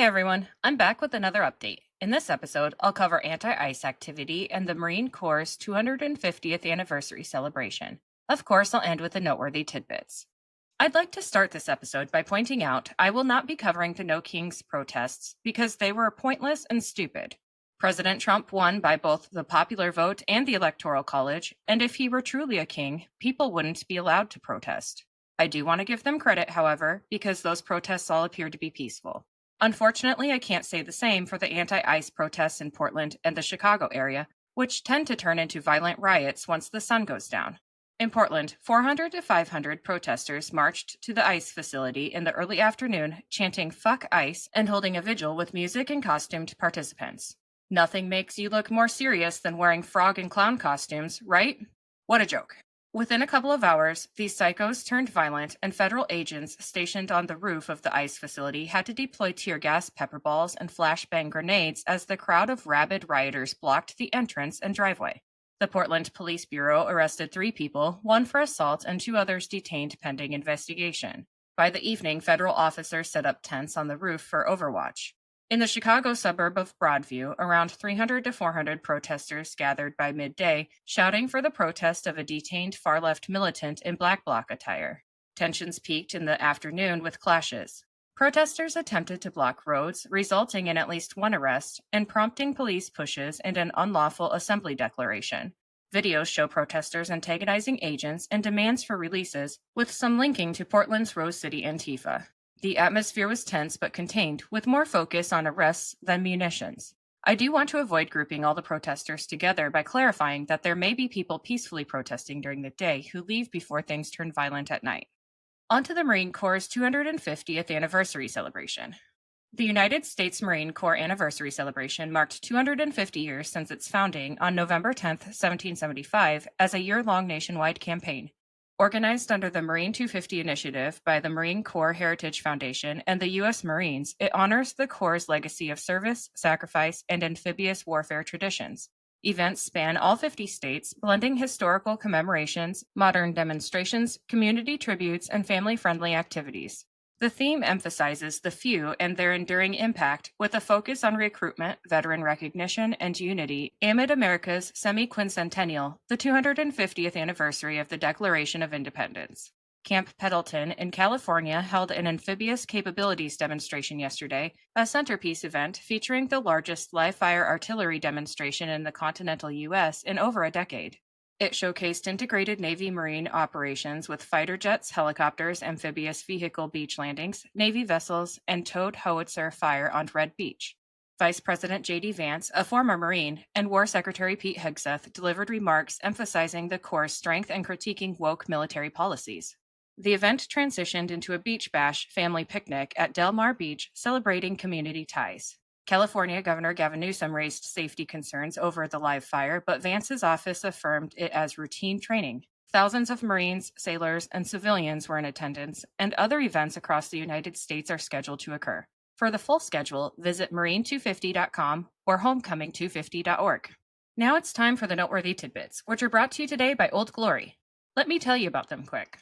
everyone, I'm back with another update. In this episode, I'll cover anti-ice activity and the Marine Corps' 250th anniversary celebration. Of course, I'll end with the noteworthy tidbits. I'd like to start this episode by pointing out I will not be covering the No Kings protests because they were pointless and stupid. President Trump won by both the popular vote and the Electoral College, and if he were truly a king, people wouldn't be allowed to protest. I do want to give them credit, however, because those protests all appeared to be peaceful. Unfortunately, I can't say the same for the anti-ice protests in Portland and the Chicago area, which tend to turn into violent riots once the sun goes down. In Portland, 400 to 500 protesters marched to the ice facility in the early afternoon, chanting "Fuck ICE" and holding a vigil with music and costumed participants. Nothing makes you look more serious than wearing frog and clown costumes, right? What a joke. Within a couple of hours, these psychos turned violent, and federal agents stationed on the roof of the ICE facility had to deploy tear gas, pepper balls, and flashbang grenades as the crowd of rabid rioters blocked the entrance and driveway. The Portland Police Bureau arrested 3 people, 1 for assault and 2 others detained pending investigation. By the evening, federal officers set up tents on the roof for overwatch. In the Chicago suburb of Broadview, around 300 to 400 protesters gathered by midday, shouting for the protest of a detained far-left militant in black bloc attire. Tensions peaked in the afternoon with clashes. Protesters attempted to block roads, resulting in at least 1 arrest, and prompting police pushes and an unlawful assembly declaration. Videos show protesters antagonizing agents and demands for releases, with some linking to Portland's Rose City Antifa. The atmosphere was tense but contained, with more focus on arrests than munitions. I do want to avoid grouping all the protesters together by clarifying that there may be people peacefully protesting during the day who leave before things turn violent at night. On to the Marine Corps' 250th anniversary celebration. The United States Marine Corps anniversary celebration marked 250 years since its founding on November 10, 1775, as a year-long nationwide campaign. Organized under the Marine 250 initiative by the Marine Corps Heritage Foundation and the U.S. Marines, it honors the Corps' legacy of service, sacrifice, and amphibious warfare traditions. Events span all 50 states, blending historical commemorations, modern demonstrations, community tributes, and family-friendly activities. The theme emphasizes the few and their enduring impact, with a focus on recruitment, veteran recognition, and unity amid America's semi-quincentennial, the 250th anniversary of the Declaration of Independence. Camp Pendleton in California held an amphibious capabilities demonstration yesterday, a centerpiece event featuring the largest live-fire artillery demonstration in the continental U.S. in over a decade. It showcased integrated Navy-Marine operations with fighter jets, helicopters, amphibious vehicle beach landings, Navy vessels, and towed howitzer fire on Red Beach. Vice President J.D. Vance, a former Marine, and War Secretary Pete Hegseth delivered remarks emphasizing the Corps' strength and critiquing woke military policies. The event transitioned into a beach bash family picnic at Del Mar Beach, celebrating community ties. California Governor Gavin Newsom raised safety concerns over the live fire, but Vance's office affirmed it as routine training. Thousands of Marines, sailors, and civilians were in attendance, and other events across the United States are scheduled to occur. For the full schedule, visit marine250.com or homecoming250.org. Now it's time for the noteworthy tidbits, which are brought to you today by Old Glory. Let me tell you about them quick.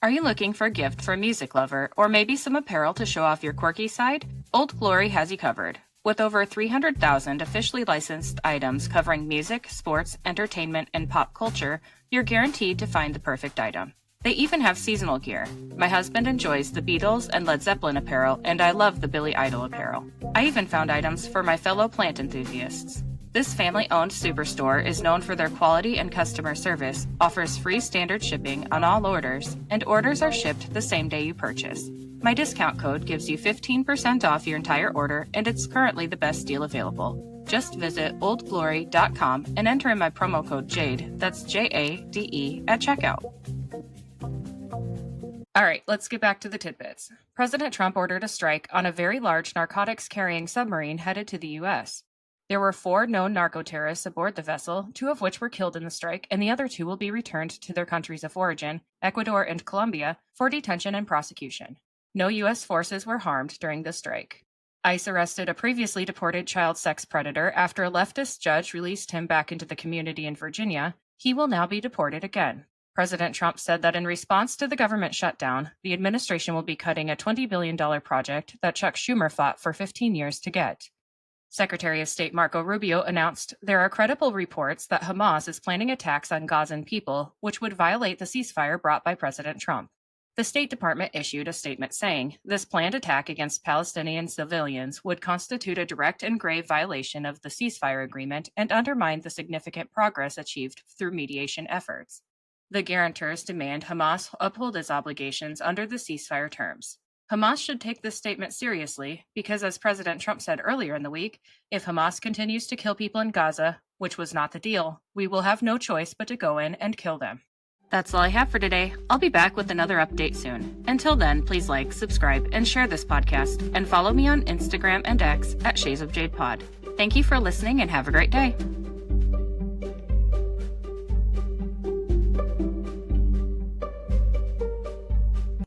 Are you looking for a gift for a music lover, or maybe some apparel to show off your quirky side? Old Glory has you covered. With over 300,000 officially licensed items covering music, sports, entertainment, and pop culture, you're guaranteed to find the perfect item. They even have seasonal gear. My husband enjoys the Beatles and Led Zeppelin apparel, and I love the Billy Idol apparel. I even found items for my fellow plant enthusiasts. This family-owned superstore is known for their quality and customer service, offers free standard shipping on all orders, and orders are shipped the same day you purchase. My discount code gives you 15% off your entire order, and it's currently the best deal available. Just visit oldglory.com and enter in my promo code JADE, that's J-A-D-E, at checkout. All right, let's get back to the tidbits. President Trump ordered a strike on a very large narcotics-carrying submarine headed to the U.S. There were 4 known narco-terrorists aboard the vessel, 2 of which were killed in the strike, and the other 2 will be returned to their countries of origin, Ecuador and Colombia, for detention and prosecution. No U.S. forces were harmed during the strike. ICE arrested a previously deported child sex predator after a leftist judge released him back into the community in Virginia. He will now be deported again. President Trump said that in response to the government shutdown, the administration will be cutting a $20 billion project that Chuck Schumer fought for 15 years to get. Secretary of State Marco Rubio announced there are credible reports that Hamas is planning attacks on Gazan people, which would violate the ceasefire brought by President Trump. The State Department issued a statement saying this planned attack against Palestinian civilians would constitute a direct and grave violation of the ceasefire agreement and undermine the significant progress achieved through mediation efforts. The guarantors demand Hamas uphold its obligations under the ceasefire terms. Hamas should take this statement seriously because, as President Trump said earlier in the week, if Hamas continues to kill people in Gaza, which was not the deal, we will have no choice but to go in and kill them. That's all I have for today. I'll be back with another update soon. Until then, please like, subscribe, and share this podcast, and follow me on Instagram and X at Shades of Jade Pod. Thank you for listening and have a great day.